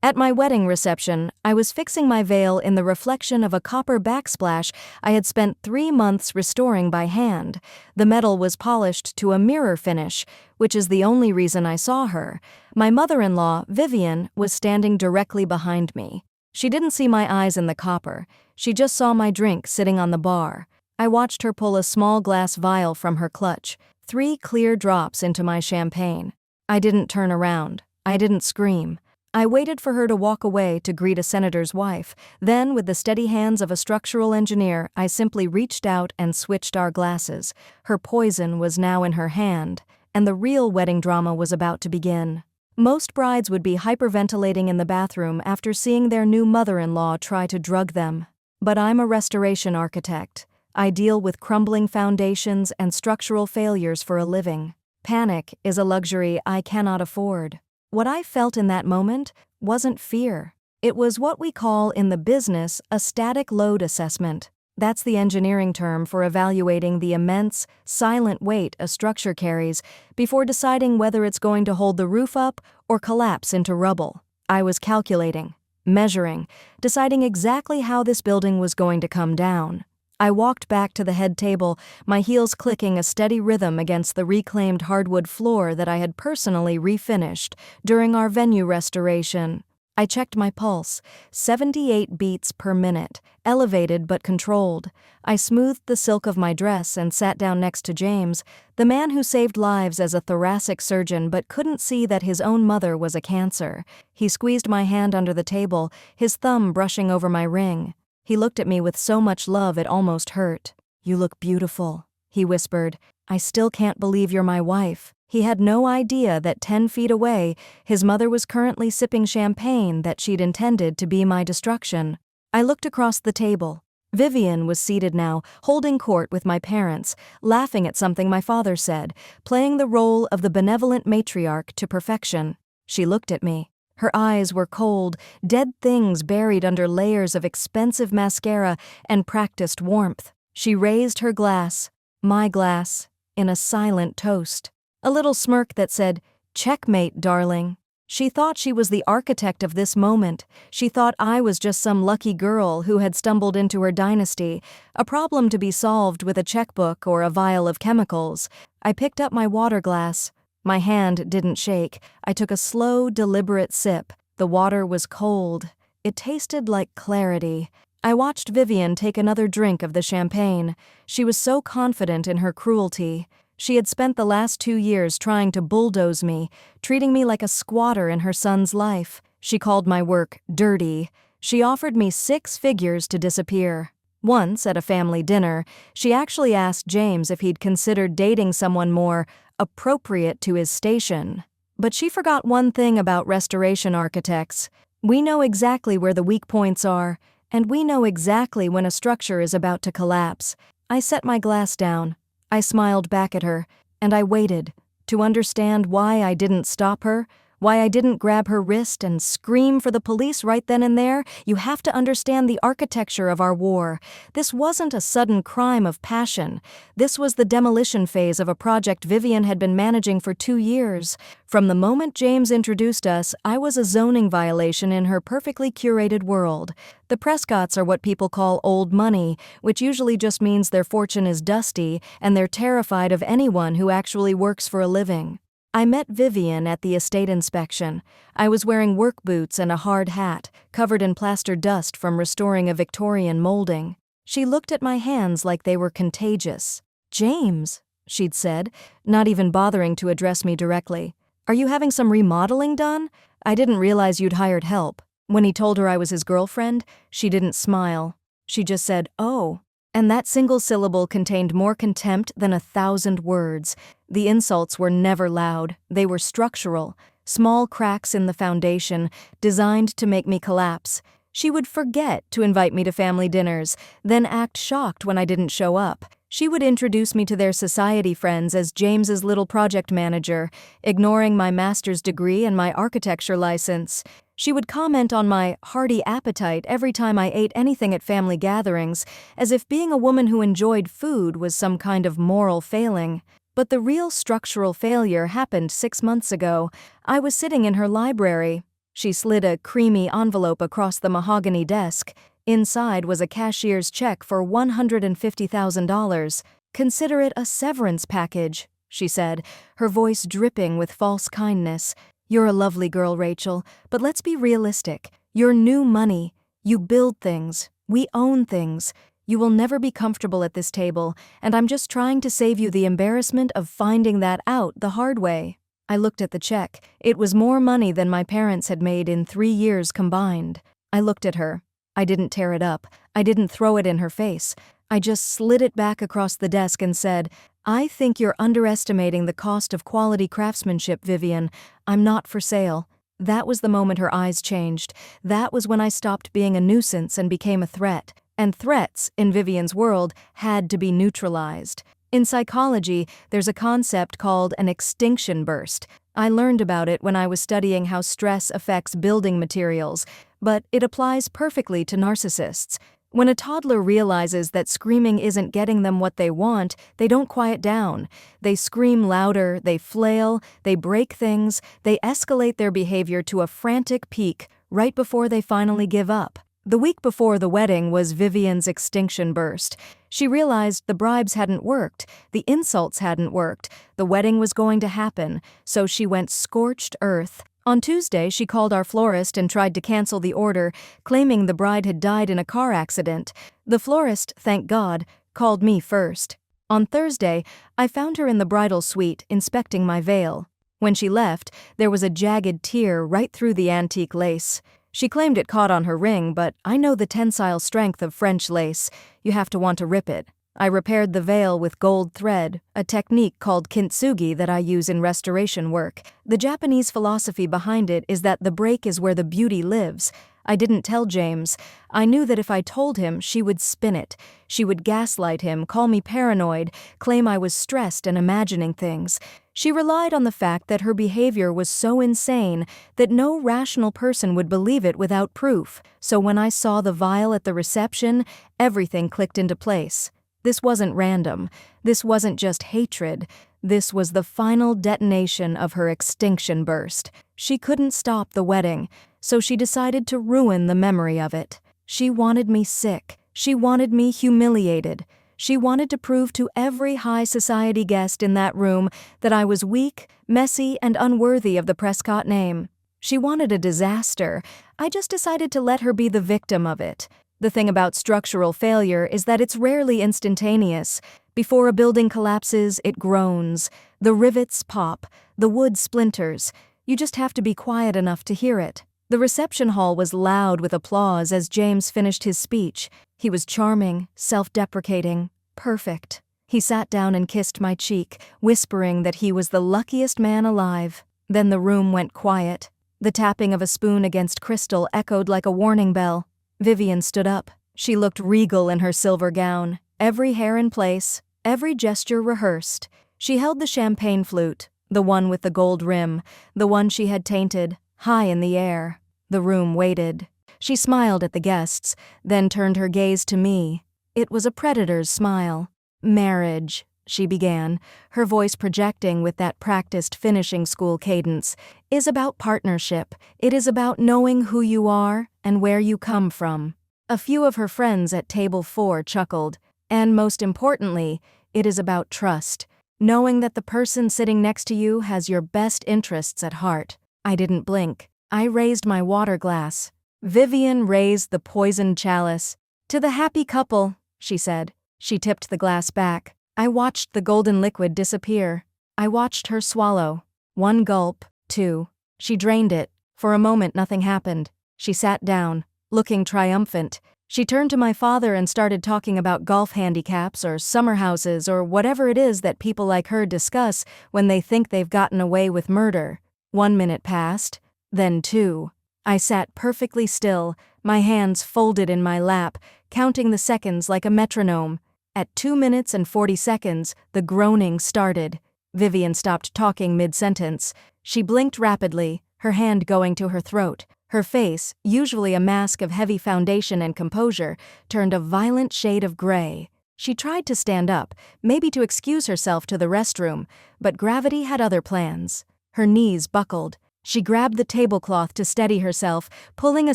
At my wedding reception, I was fixing my veil in the reflection of a copper backsplash I had spent 3 months restoring by hand. The metal was polished to a mirror finish, which is the only reason I saw her. My mother-in-law, Vivian, was standing directly behind me. She didn't see my eyes in the copper. She just saw my drink sitting on the bar. I watched her pull a small glass vial from her clutch, 3 clear drops into my champagne. I didn't turn around. I didn't scream. I waited for her to walk away to greet a senator's wife. Then, with the steady hands of a structural engineer, I simply reached out and switched our glasses. Her poison was now in her hand, and the real wedding drama was about to begin. Most brides would be hyperventilating in the bathroom after seeing their new mother-in-law try to drug them. But I'm a restoration architect. I deal with crumbling foundations and structural failures for a living. Panic is a luxury I cannot afford. What I felt in that moment wasn't fear. It was what we call in the business a static load assessment. That's the engineering term for evaluating the immense, silent weight a structure carries before deciding whether it's going to hold the roof up or collapse into rubble. I was calculating, measuring, deciding exactly how this building was going to come down. I walked back to the head table, my heels clicking a steady rhythm against the reclaimed hardwood floor that I had personally refinished during our venue restoration. I checked my pulse, 78 beats per minute, elevated but controlled. I smoothed the silk of my dress and sat down next to James, the man who saved lives as a thoracic surgeon but couldn't see that his own mother was a cancer. He squeezed my hand under the table, his thumb brushing over my ring. He looked at me with so much love it almost hurt. "You look beautiful," he whispered. "I still can't believe you're my wife." He had no idea that 10 feet away, his mother was currently sipping champagne that she'd intended to be my destruction. I looked across the table. Vivian was seated now, holding court with my parents, laughing at something my father said, playing the role of the benevolent matriarch to perfection. She looked at me. Her eyes were cold, dead things buried under layers of expensive mascara and practiced warmth. She raised her glass, my glass, in a silent toast. A little smirk that said, "Checkmate, darling." She thought she was the architect of this moment. She thought I was just some lucky girl who had stumbled into her dynasty, a problem to be solved with a checkbook or a vial of chemicals. I picked up my water glass. My hand didn't shake. I took a slow, deliberate sip. The water was cold. It tasted like clarity. I watched Vivian take another drink of the champagne. She was so confident in her cruelty. She had spent the last 2 years trying to bulldoze me, treating me like a squatter in her son's life. She called my work dirty. She offered me 6 figures to disappear. Once, at a family dinner, she actually asked James if he'd considered dating someone more appropriate to his station. But she forgot one thing about restoration architects. We know exactly where the weak points are, and we know exactly when a structure is about to collapse. I set my glass down. I smiled back at her, and I waited to understand why I didn't stop her, why I didn't grab her wrist and scream for the police right then and there. You have to understand the architecture of our war. This wasn't a sudden crime of passion. This was the demolition phase of a project Vivian had been managing for 2 years. From the moment James introduced us, I was a zoning violation in her perfectly curated world. The Prescotts are what people call old money, which usually just means their fortune is dusty and they're terrified of anyone who actually works for a living. I met Vivian at the estate inspection. I was wearing work boots and a hard hat, covered in plaster dust from restoring a Victorian molding. She looked at my hands like they were contagious. "James," she'd said, not even bothering to address me directly. "Are you having some remodeling done? I didn't realize you'd hired help." When he told her I was his girlfriend, she didn't smile. She just said, "Oh." And that single syllable contained more contempt than 1,000 words. The insults were never loud. They were structural, small cracks in the foundation, designed to make me collapse. She would forget to invite me to family dinners, then act shocked when I didn't show up. She would introduce me to their society friends as James's little project manager, ignoring my master's degree and my architecture license. She would comment on my hearty appetite every time I ate anything at family gatherings, as if being a woman who enjoyed food was some kind of moral failing. But the real structural failure happened 6 months ago. I was sitting in her library. She slid a creamy envelope across the mahogany desk. Inside was a cashier's check for $150,000. "Consider it a severance package," she said, her voice dripping with false kindness. "You're a lovely girl, Rachel, but let's be realistic. You're new money. You build things. We own things. You will never be comfortable at this table, and I'm just trying to save you the embarrassment of finding that out the hard way." I looked at the check. It was more money than my parents had made in 3 years combined. I looked at her. I didn't tear it up. I didn't throw it in her face. I just slid it back across the desk and said, "I think you're underestimating the cost of quality craftsmanship, Vivian. I'm not for sale." That was the moment her eyes changed. That was when I stopped being a nuisance and became a threat. And threats, in Vivian's world, had to be neutralized. In psychology, there's a concept called an extinction burst. I learned about it when I was studying how stress affects building materials, but it applies perfectly to narcissists. When a toddler realizes that screaming isn't getting them what they want, they don't quiet down. They scream louder, they flail, they break things, they escalate their behavior to a frantic peak right before they finally give up. The week before the wedding was Vivian's extinction burst. She realized the bribes hadn't worked, the insults hadn't worked, the wedding was going to happen, so she went scorched earth. On Tuesday, she called our florist and tried to cancel the order, claiming the bride had died in a car accident. The florist, thank God, called me first. On Thursday, I found her in the bridal suite, inspecting my veil. When she left, there was a jagged tear right through the antique lace. She claimed it caught on her ring, but I know the tensile strength of French lace. You have to want to rip it. I repaired the veil with gold thread, a technique called kintsugi that I use in restoration work. The Japanese philosophy behind it is that the break is where the beauty lives. I didn't tell James. I knew that if I told him, she would spin it. She would gaslight him, call me paranoid, claim I was stressed and imagining things. She relied on the fact that her behavior was so insane that no rational person would believe it without proof. So when I saw the vial at the reception, everything clicked into place. This wasn't random. This wasn't just hatred. This was the final detonation of her extinction burst. She couldn't stop the wedding, so she decided to ruin the memory of it. She wanted me sick. She wanted me humiliated. She wanted to prove to every high society guest in that room that I was weak, messy, and unworthy of the Prescott name. She wanted a disaster. I just decided to let her be the victim of it. The thing about structural failure is that it's rarely instantaneous. Before a building collapses, it groans. The rivets pop. The wood splinters. You just have to be quiet enough to hear it. The reception hall was loud with applause as James finished his speech. He was charming, self-deprecating, perfect. He sat down and kissed my cheek, whispering that he was the luckiest man alive. Then the room went quiet. The tapping of a spoon against crystal echoed like a warning bell. Vivian stood up. She looked regal in her silver gown, every hair in place, every gesture rehearsed. She held the champagne flute, the one with the gold rim, the one she had tainted, high in the air. The room waited. She smiled at the guests, then turned her gaze to me. It was a predator's smile. "Marriage," she began, her voice projecting with that practiced finishing school cadence, "is about partnership. It is about knowing who you are and where you come from." A few of her friends at table 4 chuckled. And most importantly, it is about trust. Knowing that the person sitting next to you has your best interests at heart. I didn't blink. I raised my water glass. Vivian raised the poisoned chalice. "To the happy couple," she said. She tipped the glass back. I watched the golden liquid disappear. I watched her swallow. 1 gulp, 2. She drained it. For a moment nothing happened. She sat down, looking triumphant. She turned to my father and started talking about golf handicaps or summer houses or whatever it is that people like her discuss when they think they've gotten away with murder. 1 minute passed, then 2. I sat perfectly still, my hands folded in my lap, counting the seconds like a metronome. At 2 minutes and 40 seconds, the groaning started. Vivian stopped talking mid-sentence. She blinked rapidly, her hand going to her throat. Her face, usually a mask of heavy foundation and composure, turned a violent shade of gray. She tried to stand up, maybe to excuse herself to the restroom, but gravity had other plans. Her knees buckled. She grabbed the tablecloth to steady herself, pulling a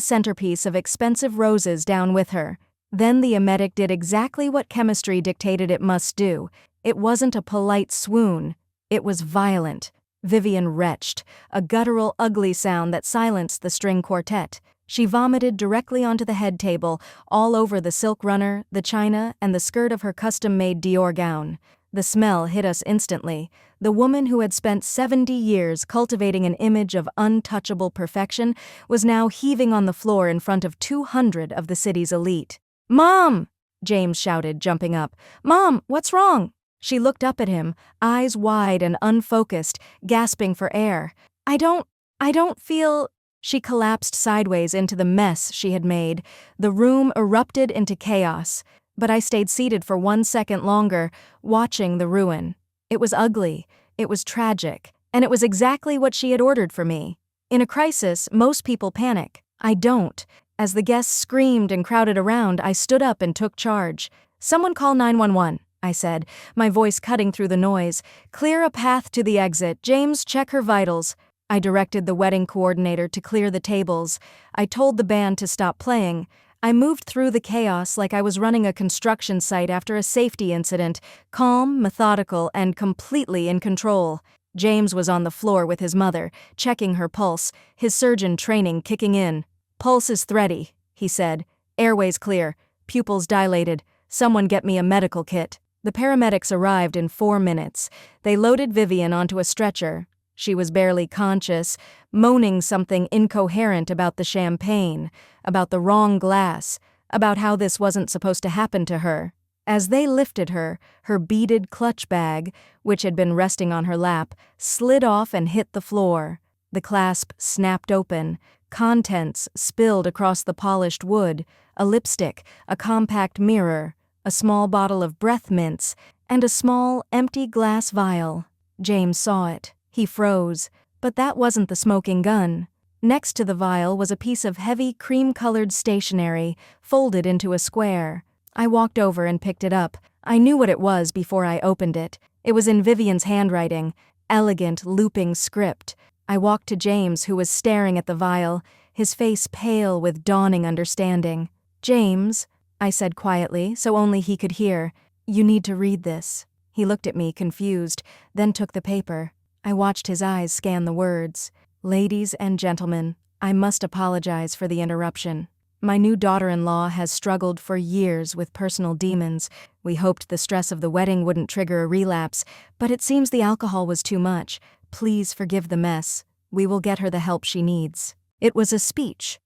centerpiece of expensive roses down with her. Then the emetic did exactly what chemistry dictated it must do. It wasn't a polite swoon. It was violent. Vivian retched, a guttural, ugly sound that silenced the string quartet. She vomited directly onto the head table, all over the silk runner, the china, and the skirt of her custom-made Dior gown. The smell hit us instantly. The woman who had spent 70 years cultivating an image of untouchable perfection was now heaving on the floor in front of 200 of the city's elite. "Mom!" James shouted, jumping up. "Mom, what's wrong?" She looked up at him, eyes wide and unfocused, gasping for air. I don't feel..." She collapsed sideways into the mess she had made. The room erupted into chaos. But I stayed seated for 1 second longer, watching the ruin. It was ugly, it was tragic, and it was exactly what she had ordered for me. In a crisis, most people panic. I don't. As the guests screamed and crowded around, I stood up and took charge. "Someone call 911, I said, my voice cutting through the noise. "Clear a path to the exit. James, check her vitals." I directed the wedding coordinator to clear the tables. I told the band to stop playing. I moved through the chaos like I was running a construction site after a safety incident, calm, methodical, and completely in control. James was on the floor with his mother, checking her pulse, his surgeon training kicking in. "Pulse is thready," he said. "Airways clear. Pupils dilated. Someone get me a medical kit." The paramedics arrived in 4 minutes. They loaded Vivian onto a stretcher. She was barely conscious, moaning something incoherent about the champagne, about the wrong glass, about how this wasn't supposed to happen to her. As they lifted her, her beaded clutch bag, which had been resting on her lap, slid off and hit the floor. The clasp snapped open. Contents spilled across the polished wood, a lipstick, a compact mirror, a small bottle of breath mints, and a small, empty glass vial. James saw it. He froze. But that wasn't the smoking gun. Next to the vial was a piece of heavy, cream-colored stationery, folded into a square. I walked over and picked it up. I knew what it was before I opened it. It was in Vivian's handwriting, elegant, looping script. I walked to James, who was staring at the vial, his face pale with dawning understanding. "James," I said quietly, so only he could hear, "you need to read this." He looked at me, confused, then took the paper. I watched his eyes scan the words. "Ladies and gentlemen, I must apologize for the interruption. My new daughter-in-law has struggled for years with personal demons. We hoped the stress of the wedding wouldn't trigger a relapse, but it seems the alcohol was too much. Please forgive the mess. We will get her the help she needs." It was a speech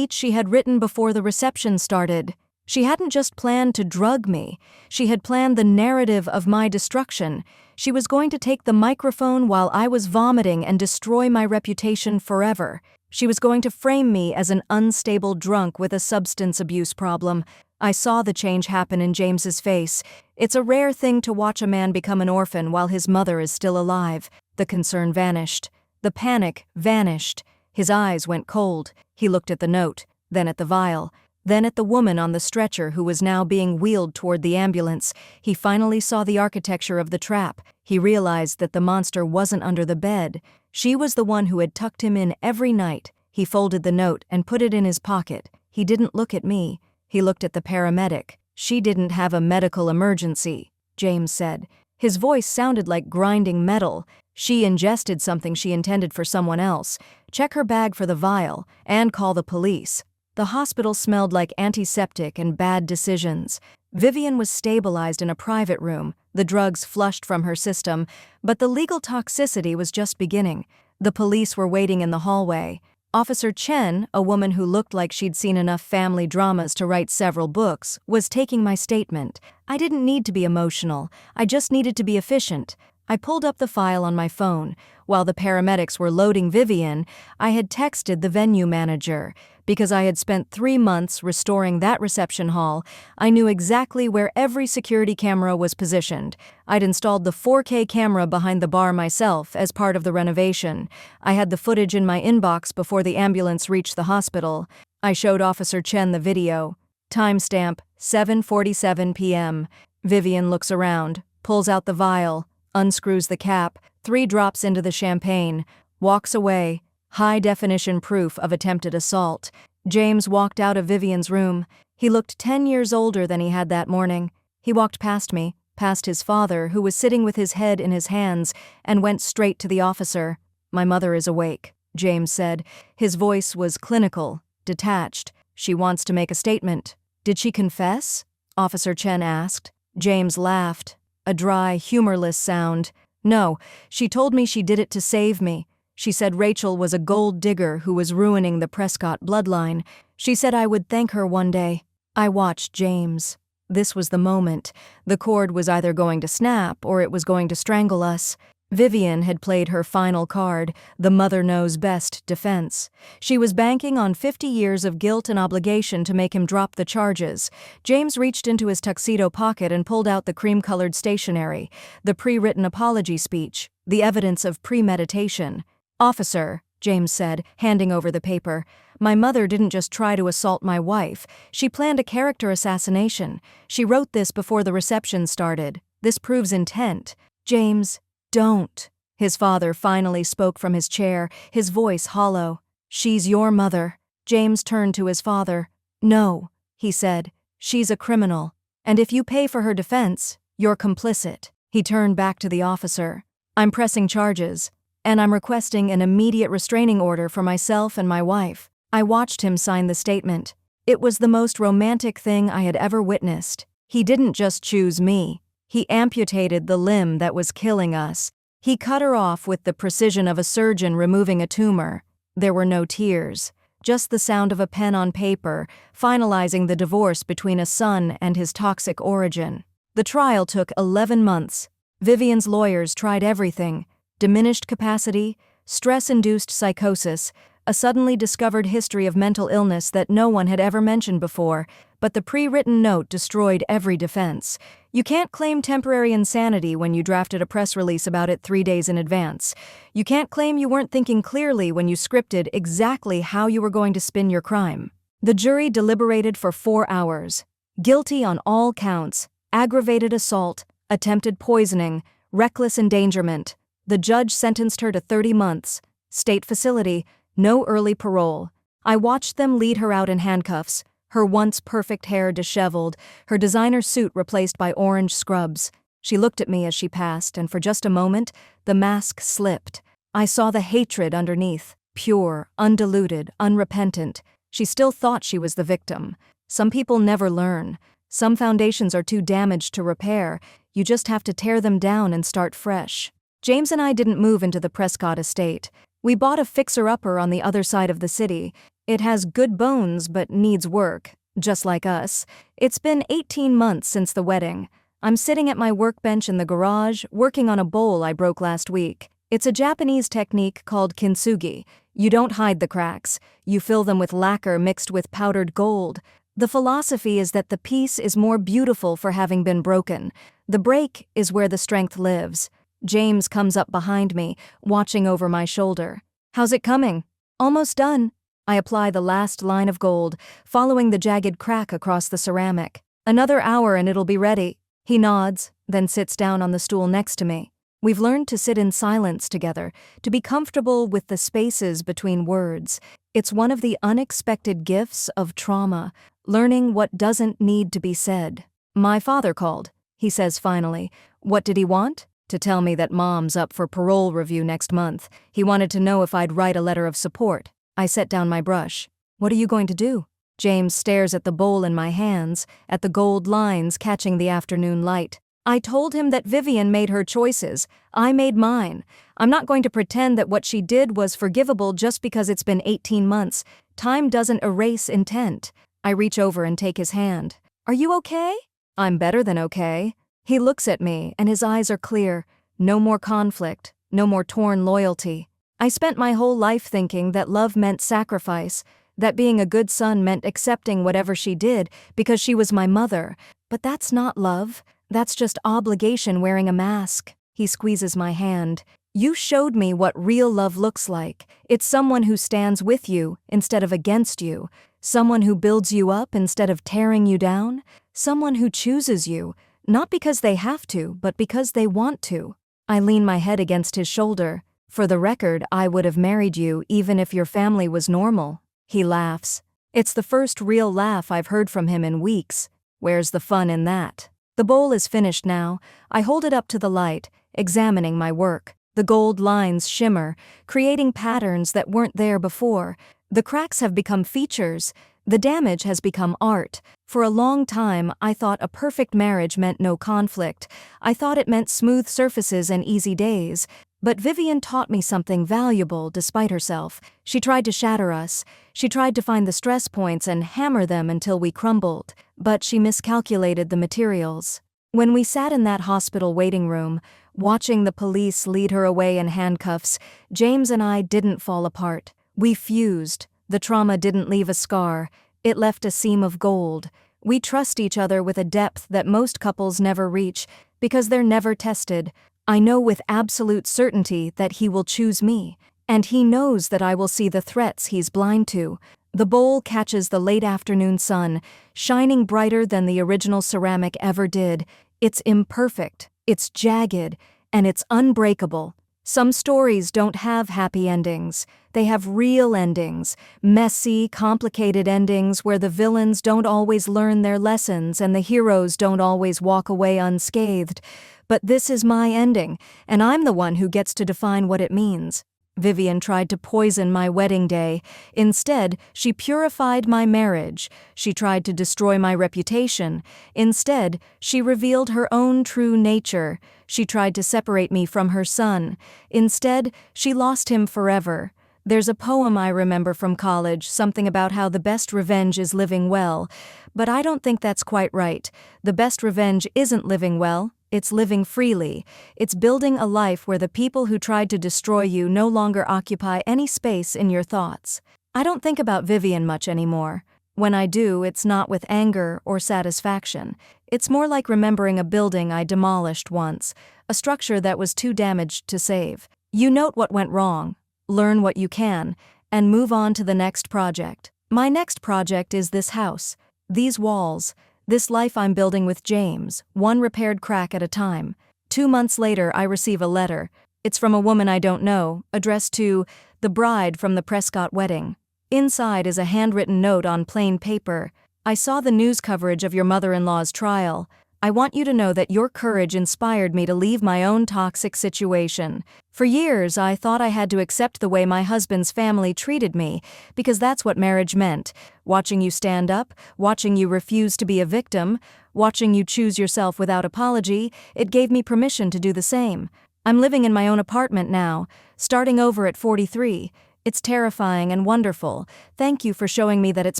she had written before the reception started. She hadn't just planned to drug me. She had planned the narrative of my destruction. She was going to take the microphone while I was vomiting and destroy my reputation forever. She was going to frame me as an unstable drunk with a substance abuse problem. I saw the change happen in James's face. It's a rare thing to watch a man become an orphan while his mother is still alive. The concern vanished. The panic vanished. His eyes went cold. He looked at the note, then at the vial, then at the woman on the stretcher who was now being wheeled toward the ambulance. He finally saw the architecture of the trap. He realized that the monster wasn't under the bed. She was the one who had tucked him in every night. He folded the note and put it in his pocket. He didn't look at me. He looked at the paramedic. "She didn't have a medical emergency," James said. His voice sounded like grinding metal. "She ingested something she intended for someone else. Check her bag for the vial, and call the police." The hospital smelled like antiseptic and bad decisions. Vivian was stabilized in a private room, the drugs flushed from her system, but the legal toxicity was just beginning. The police were waiting in the hallway. Officer Chen, a woman who looked like she'd seen enough family dramas to write several books, was taking my statement. I didn't need to be emotional. I just needed to be efficient. I pulled up the file on my phone. While the paramedics were loading Vivian, I had texted the venue manager. Because I had spent 3 months restoring that reception hall, I knew exactly where every security camera was positioned. I'd installed the 4K camera behind the bar myself as part of the renovation. I had the footage in my inbox before the ambulance reached the hospital. I showed Officer Chen the video. Timestamp, 7:47 p.m. Vivian looks around, pulls out the vial, unscrews the cap, 3 drops into the champagne, walks away. high-definition proof of attempted assault. James walked out of Vivian's room. He looked 10 years older than he had that morning. He walked past me, past his father, who was sitting with his head in his hands, and went straight to the officer. "My mother is awake," James said. His voice was clinical, detached. "She wants to make a statement." "Did she confess?" Officer Chen asked. James laughed, a dry, humorless sound. "No, she told me she did it to save me. She said Rachel was a gold digger who was ruining the Prescott bloodline. She said I would thank her one day." I watched James. This was the moment. The cord was either going to snap or it was going to strangle us. Vivian had played her final card, the mother knows best defense. She was banking on 50 years of guilt and obligation to make him drop the charges. James reached into his tuxedo pocket and pulled out the cream-colored stationery, the pre-written apology speech, the evidence of premeditation. "Officer," James said, handing over the paper, "my mother didn't just try to assault my wife. She planned a character assassination. She wrote this before the reception started. This proves intent." "James, don't." His father finally spoke from his chair, his voice hollow. "She's your mother." James turned to his father. "No," he said, "she's a criminal. And if you pay for her defense, you're complicit." He turned back to the officer. "I'm pressing charges. And I'm requesting an immediate restraining order for myself and my wife." I watched him sign the statement. It was the most romantic thing I had ever witnessed. He didn't just choose me. He amputated the limb that was killing us. He cut her off with the precision of a surgeon removing a tumor. There were no tears, just the sound of a pen on paper, finalizing the divorce between a son and his toxic origin. The trial took 11 months. Vivian's lawyers tried everything: diminished capacity, stress-induced psychosis, a suddenly discovered history of mental illness that no one had ever mentioned before, but the pre-written note destroyed every defense. You can't claim temporary insanity when you drafted a press release about it 3 days in advance. You can't claim you weren't thinking clearly when you scripted exactly how you were going to spin your crime. The jury deliberated for 4 hours. Guilty on all counts: aggravated assault, attempted poisoning, reckless endangerment. The judge sentenced her to 30 months, state facility, no early parole. I watched them lead her out in handcuffs, her once perfect hair disheveled, her designer suit replaced by orange scrubs. She looked at me as she passed, and for just a moment, the mask slipped. I saw the hatred underneath, pure, undiluted, unrepentant. She still thought she was the victim. Some people never learn. Some foundations are too damaged to repair. You just have to tear them down and start fresh. James and I didn't move into the Prescott estate. We bought a fixer-upper on the other side of the city. It has good bones but needs work, just like us. It's been 18 months since the wedding. I'm sitting at my workbench in the garage, working on a bowl I broke last week. It's a Japanese technique called kintsugi. You don't hide the cracks. You fill them with lacquer mixed with powdered gold. The philosophy is that the piece is more beautiful for having been broken. The break is where the strength lives. James comes up behind me, watching over my shoulder. "How's it coming?" "Almost done." I apply the last line of gold, following the jagged crack across the ceramic. "Another hour and it'll be ready." He nods, then sits down on the stool next to me. We've learned to sit in silence together, to be comfortable with the spaces between words. It's one of the unexpected gifts of trauma, learning what doesn't need to be said. "My father called," he says finally. "What did he want?" "To tell me that Mom's up for parole review next month. He wanted to know if I'd write a letter of support." I set down my brush. "What are you going to do?" James stares at the bowl in my hands, at the gold lines catching the afternoon light. I told him that Vivian made her choices. I made mine. I'm not going to pretend that what she did was forgivable just because it's been 18 months. Time doesn't erase intent. I reach over and take his hand. "Are you okay?" "I'm better than okay." He looks at me, and his eyes are clear. No more conflict, no more torn loyalty. I spent my whole life thinking that love meant sacrifice, that being a good son meant accepting whatever she did because she was my mother. But that's not love. That's just obligation wearing a mask. He squeezes my hand. "You showed me what real love looks like. It's someone who stands with you instead of against you. Someone who builds you up instead of tearing you down. Someone who chooses you. Not because they have to, but because they want to." I lean my head against his shoulder. For the record, I would have married you even if your family was normal. He laughs. It's the first real laugh I've heard from him in weeks. Where's the fun in that? The bowl is finished now. I hold it up to the light, examining my work. The gold lines shimmer, creating patterns that weren't there before. The cracks have become features. The damage has become art. For a long time, I thought a perfect marriage meant no conflict. I thought it meant smooth surfaces and easy days. But Vivian taught me something valuable despite herself. She tried to shatter us. She tried to find the stress points and hammer them until we crumbled. But she miscalculated the materials. When we sat in that hospital waiting room, watching the police lead her away in handcuffs, James and I didn't fall apart. We fused. The trauma didn't leave a scar. It left a seam of gold. We trust each other with a depth that most couples never reach because they're never tested. I know with absolute certainty that he will choose me, and he knows that I will see the threats he's blind to. The bowl catches the late afternoon sun, shining brighter than the original ceramic ever did. It's imperfect, it's jagged, and it's unbreakable. Some stories don't have happy endings. They have real endings, messy, complicated endings where the villains don't always learn their lessons and the heroes don't always walk away unscathed. But this is my ending, and I'm the one who gets to define what it means. Vivian tried to poison my wedding day. Instead, she purified my marriage. She tried to destroy my reputation. Instead, she revealed her own true nature. She tried to separate me from her son. Instead, she lost him forever. There's a poem I remember from college, something about how the best revenge is living well. But I don't think that's quite right. The best revenge isn't living well. It's living freely. It's building a life where the people who tried to destroy you no longer occupy any space in your thoughts. I don't think about Vivian much anymore. When I do, it's not with anger or satisfaction. It's more like remembering a building I demolished once, a structure that was too damaged to save. You note what went wrong, learn what you can, and move on to the next project. My next project is this house, these walls, this life I'm building with James, one repaired crack at a time. 2 months later, I receive a letter. It's from a woman I don't know, addressed to the bride from the Prescott wedding. Inside is a handwritten note on plain paper. I saw the news coverage of your mother-in-law's trial. I want you to know that your courage inspired me to leave my own toxic situation. For years, I thought I had to accept the way my husband's family treated me, because that's what marriage meant. Watching you stand up, watching you refuse to be a victim, watching you choose yourself without apology, it gave me permission to do the same. I'm living in my own apartment now, starting over at 43. It's terrifying and wonderful. Thank you for showing me that it's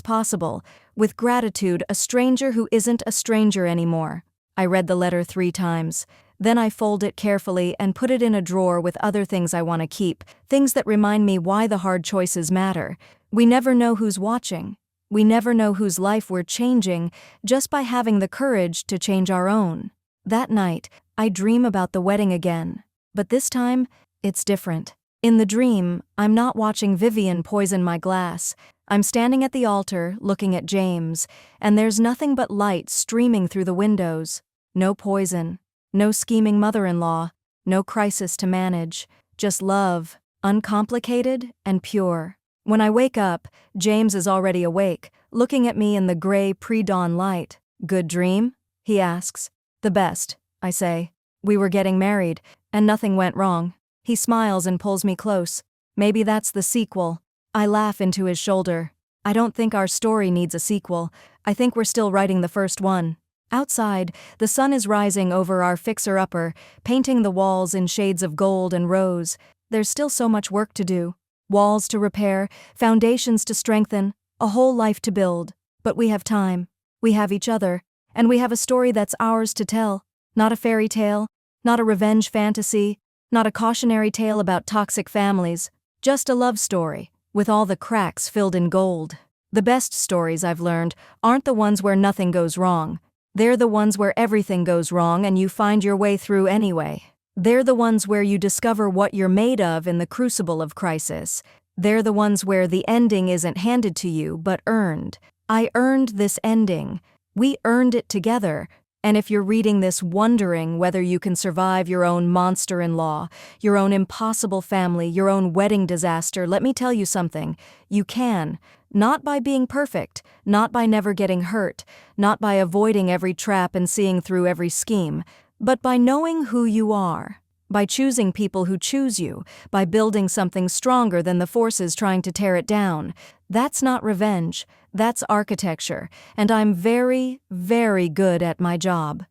possible. With gratitude, a stranger who isn't a stranger anymore. I read the letter 3 times. Then I fold it carefully and put it in a drawer with other things I want to keep, things that remind me why the hard choices matter. We never know who's watching. We never know whose life we're changing just by having the courage to change our own. That night, I dream about the wedding again. But this time, it's different. In the dream, I'm not watching Vivian poison my glass. I'm standing at the altar, looking at James, and there's nothing but light streaming through the windows. No poison, no scheming mother-in-law, no crisis to manage, just love, uncomplicated and pure. When I wake up, James is already awake, looking at me in the gray pre-dawn light. Good dream? He asks. The best, I say. We were getting married, and nothing went wrong. He smiles and pulls me close. Maybe that's the sequel. I laugh into his shoulder. I don't think our story needs a sequel. I think we're still writing the first one. Outside, the sun is rising over our fixer-upper, painting the walls in shades of gold and rose. There's still so much work to do. Walls to repair, foundations to strengthen, a whole life to build. But we have time. We have each other. And we have a story that's ours to tell. Not a fairy tale, not a revenge fantasy, not a cautionary tale about toxic families. Just a love story, with all the cracks filled in gold. The best stories I've learned aren't the ones where nothing goes wrong. They're the ones where everything goes wrong and you find your way through anyway. They're the ones where you discover what you're made of in the crucible of crisis. They're the ones where the ending isn't handed to you, but earned. I earned this ending. We earned it together. And if you're reading this wondering whether you can survive your own monster-in-law, your own impossible family, your own wedding disaster, let me tell you something. You can. Not by being perfect, not by never getting hurt, not by avoiding every trap and seeing through every scheme, but by knowing who you are. By choosing people who choose you, by building something stronger than the forces trying to tear it down. That's not revenge, that's architecture, and I'm very, very good at my job.